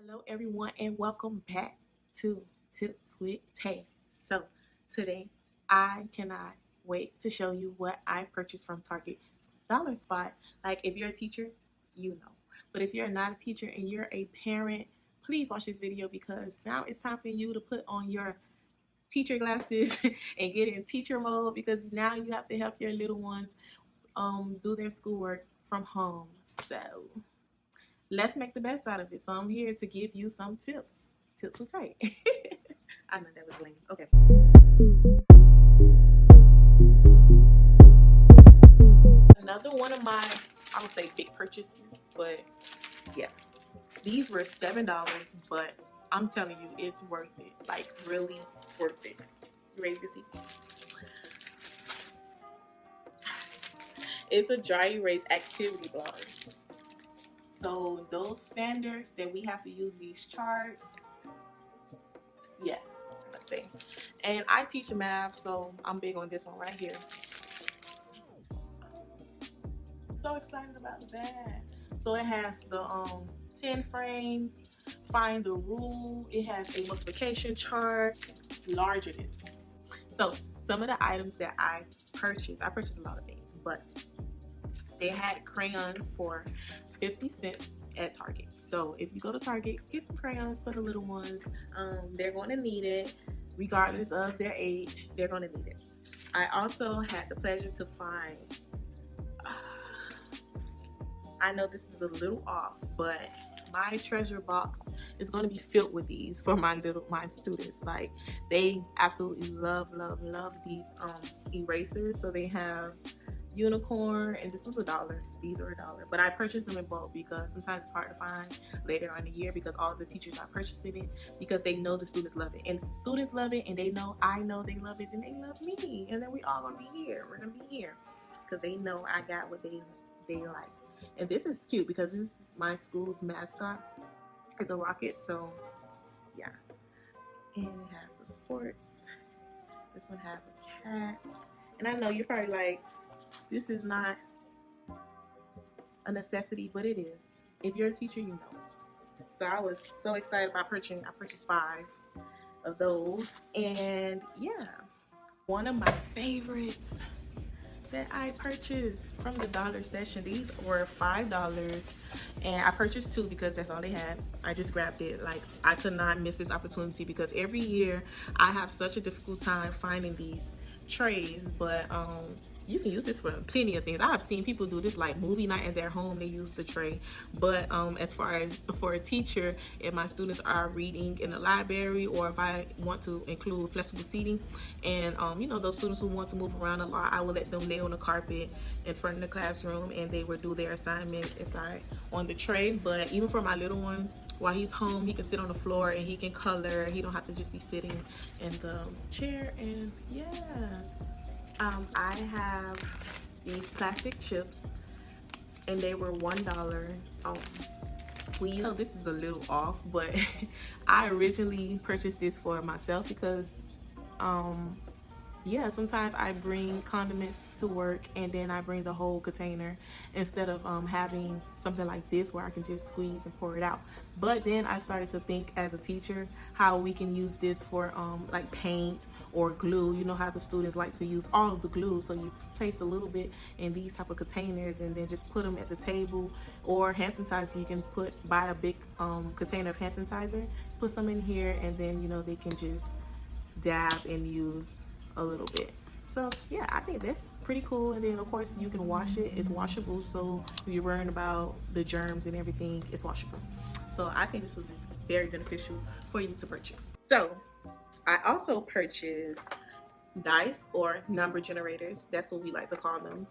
Hello everyone and welcome back to Tips with Tay. So today I cannot wait to show you what I purchased from Target Dollar Spot. Like if you're a teacher, you know. But if you're not a teacher and you're a parent, please watch this video because now it's time for you to put on your teacher glasses and get in teacher mode because now you have to help your little ones do their schoolwork from home. So let's make the best out of it. So I'm here to give you some tips. Tips with Tay. I know that was lame. Okay. Another one of my, I would say big purchases, but yeah. These were $7, but I'm telling you, it's worth it. Like really worth it. You ready to see? It's a dry erase activity block. So those standards that we have to use these charts, yes, let's see. And I teach math, so I'm big on this one right here. So excited about that. So it has the 10 frames, find the rule. It has a multiplication chart, larger than. So some of the items that I purchased a lot of things, but they had crayons for 50 cents at Target. So if you go to Target, get some crayons for the little ones. They're going to need it regardless of their age. They're going to need it. I also had the pleasure to find, I know this is a little off, but my treasure box is going to be filled with these for my students. Like they absolutely love these erasers. So they have unicorn, and this was $1. These are $1, but I purchased them in bulk because sometimes it's hard to find later on in the year because all the teachers are purchasing it because they know the students love it, and if the students love it and they know I know they love it, then they love me, and then we all gonna be here. We're gonna be here because they know I got what they like. And this is cute because this is my school's mascot. It's a rocket, so yeah. And it has the sports. This one has a cat, and I know you're probably like, this is not a necessity, but it is. If you're a teacher, you know. So I was so excited about purchasing. I purchased 5 of those. And yeah, one of my favorites that I purchased from the dollar section. These were $5 and I purchased 2 because that's all they had. I just grabbed it. Like I could not miss this opportunity because every year I have such a difficult time finding these trays, but you can use this for plenty of things. I have seen people do this like movie night at their home. They use the tray. But as far as for a teacher, if my students are reading in the library, or if I want to include flexible seating, and you know, those students who want to move around a lot, I will let them lay on the carpet in front of the classroom and they will do their assignments inside on the tray. But even for my little one, while he's home, he can sit on the floor and he can color. He don't have to just be sitting in the chair. And yes, I have these plastic chips and they were $1. You know, this is a little off, but I originally purchased this for myself because yeah, sometimes I bring condiments to work and then I bring the whole container instead of having something like this where I can just squeeze and pour it out. But then I started to think as a teacher how we can use this for like paint or glue. You know how the students like to use all of the glue, so you place a little bit in these type of containers and then just put them at the table. Or hand sanitizer, you can buy a big container of hand sanitizer, put some in here, and then you know they can just dab and use a little bit. So yeah, I think that's pretty cool. And then of course you can wash it. It's washable, so if you're worrying about the germs and everything, it's washable. So I think this was very beneficial for you to purchase. So I also purchased dice or number generators. That's what we like to call them.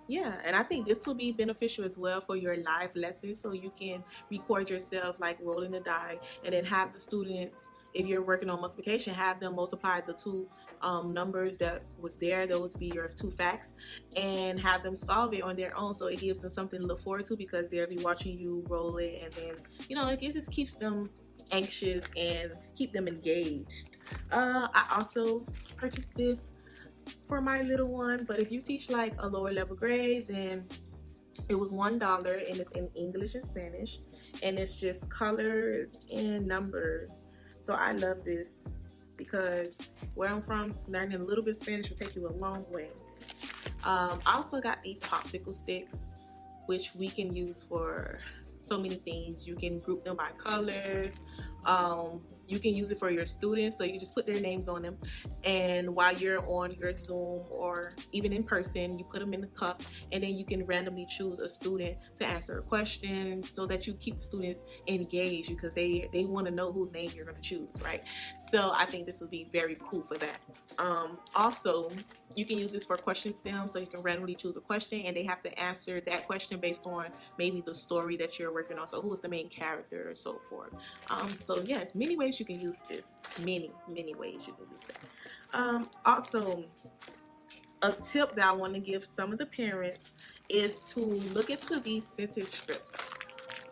Yeah, and I think this will be beneficial as well for your live lessons, so you can record yourself like rolling the die and then have the students, if you're working on multiplication, have them multiply the 2 numbers that was there, those be your 2 facts, and have them solve it on their own, so it gives them something to look forward to because they'll be watching you roll it, and then you know it just keeps them anxious and keep them engaged. I also purchased this for my little one, but if you teach like a lower level grade, then It was $1 and it's in English and Spanish, and it's just colors and numbers. So I love this because where I'm from, learning a little bit of Spanish will take you a long way. I also got these popsicle sticks, which we can use for so many things. You can group them by colors. You can use it for your students, so you just put their names on them, and while you're on your Zoom or even in person, you put them in the cup, and then you can randomly choose a student to answer a question so that you keep the students engaged, because they want to know whose name you're going to choose, right? So I think this would be very cool for that. Also, you can use this for question stems, so you can randomly choose a question and they have to answer that question based on maybe the story that you're working on, so who is the main character or so forth. So yes, many ways you can use this. Many ways you can use that. Also, a tip that I want to give some of the parents is to look into these sentence scripts.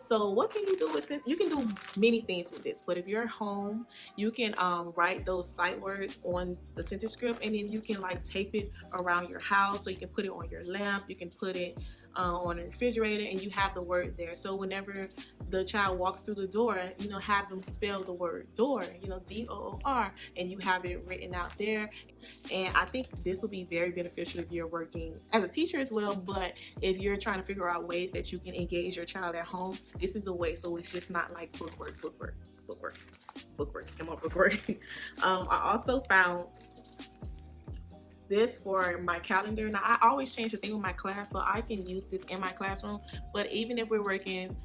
So what can you do with sentence? You can do many things with this, but if you're at home, you can write those sight words on the sentence script, and then you can like tape it around your house, so you can put it on your lamp, you can put it on a refrigerator, and you have the word there. So whenever the child walks through the door, you know, have them spell the word door, you know, D-O-O-R, and you have it written out there. And I think this will be very beneficial if you're working as a teacher as well, but if you're trying to figure out ways that you can engage your child at home, this is a way, so it's just not like bookwork. Come on, bookwork. I also found this for my calendar. Now I always change the thing with my class, so I can use this in my classroom, but even if we're working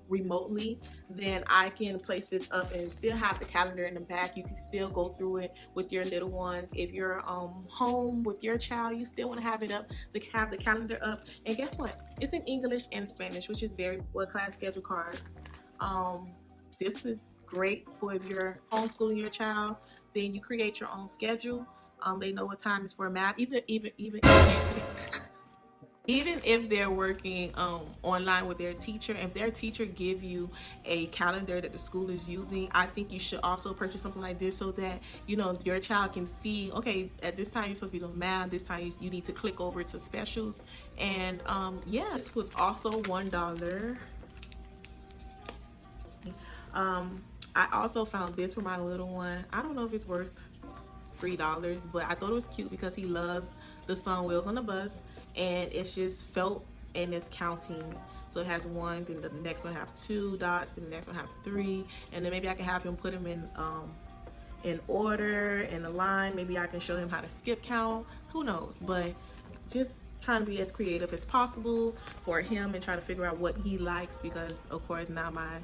remotely, then I can place this up and still have the calendar in the back. You can still go through it with your little ones. If you're home with your child, you still want to have it up, to have the calendar up. And guess what? It's in English and Spanish, which is very well. Class schedule cards. This is great for if you're homeschooling your child, then you create your own schedule. They know what time is for math, even if they're working online with their teacher. If their teacher give you a calendar that the school is using, I think you should also purchase something like this, so that you know your child can see, okay, at this time you're supposed to be doing math, this time you need to click over to specials. And yeah, this was also $1. I also found this for my little one. I don't know if it's worth $3, but I thought it was cute because he loves the song Wheels on the Bus, and it's just felt and it's counting. So it has 1, then the next one have 2 dots, and the next one have 3, and then maybe I can have him put them in order, in a line. Maybe I can show him how to skip count, who knows. But just trying to be as creative as possible for him and trying to figure out what he likes, because of course now my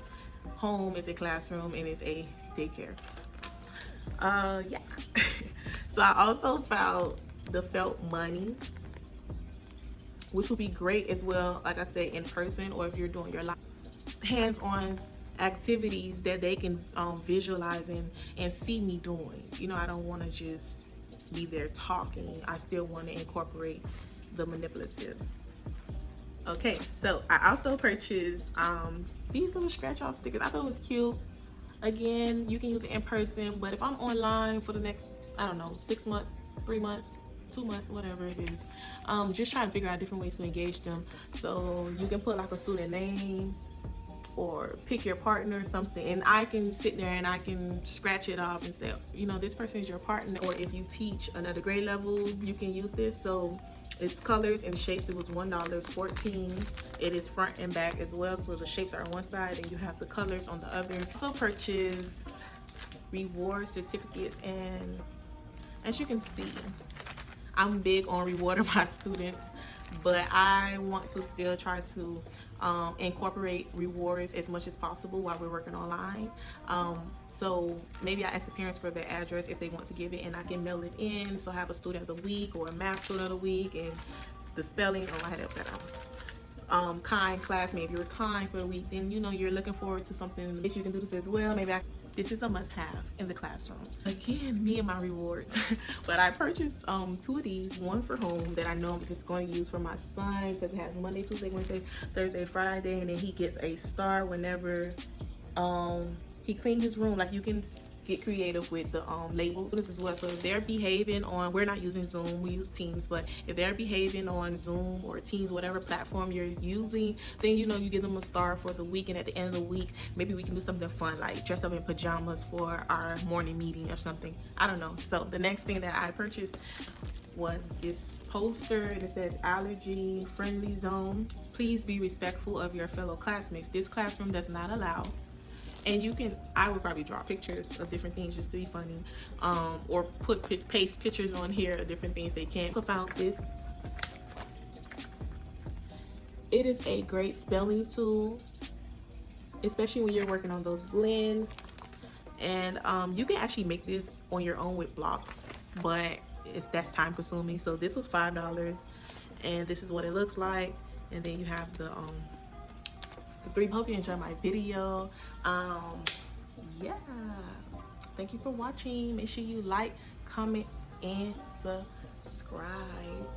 home is a classroom and it's a daycare. Yeah. So I also found the felt money, which would be great as well, like I said, in person, or if you're doing your hands-on activities that they can visualize and see me doing. You know, I don't want to just be there talking. I still want to incorporate the manipulatives. Okay, so I also purchased these little scratch-off stickers. I thought it was cute. Again, you can use it in person, but if I'm online for the next, I don't know, 6 months, 3 months, 2 months, whatever it is, just trying to figure out different ways to engage them. So you can put like a student name or pick your partner or something, and I can sit there and I can scratch it off and say, you know, this person is your partner. Or if you teach another grade level, you can use this. So it's colors and shapes. It was $1.14. It is front and back as well, so the shapes are on one side and you have the colors on the other. Also purchase reward certificates, and as you can see, I'm big on rewarding my students, but I want to still try to incorporate rewards as much as possible while we're working online. So maybe I ask the parents for their address if they want to give it, and I can mail it in. So I have a student of the week or a math student of the week, and the spelling, oh, I had to upside down. Kind classmate, if you're kind for the week, then you know you're looking forward to something. If you can do this as well, maybe this is a must-have in the classroom. Again, me and my rewards. But I purchased 2 of these, one for home that I know I'm just going to use for my son, because it has Monday, Tuesday, Wednesday, Thursday, Friday, and then he gets a star whenever he cleans his room. Like, you can get creative with the labels this as well. So if they're behaving on, we're not using Zoom, we use Teams, but if they're behaving on Zoom or Teams, whatever platform you're using, then you know, you give them a star for the week, and at the end of the week, maybe we can do something fun like dress up in pajamas for our morning meeting or something. I don't know. So the next thing that I purchased was this poster, and it says allergy friendly zone. Please be respectful of your fellow classmates. This classroom does not allow. And you can, I would probably draw pictures of different things just to be funny, or paste pictures on here of different things they can. Also found this. It is a great spelling tool, especially when you're working on those blends. And you can actually make this on your own with blocks, but that's time consuming. So this was $5, and this is what it looks like. And then you have the three. Hope you enjoyed my video. Yeah, thank you for watching. Make sure you like, comment, and subscribe.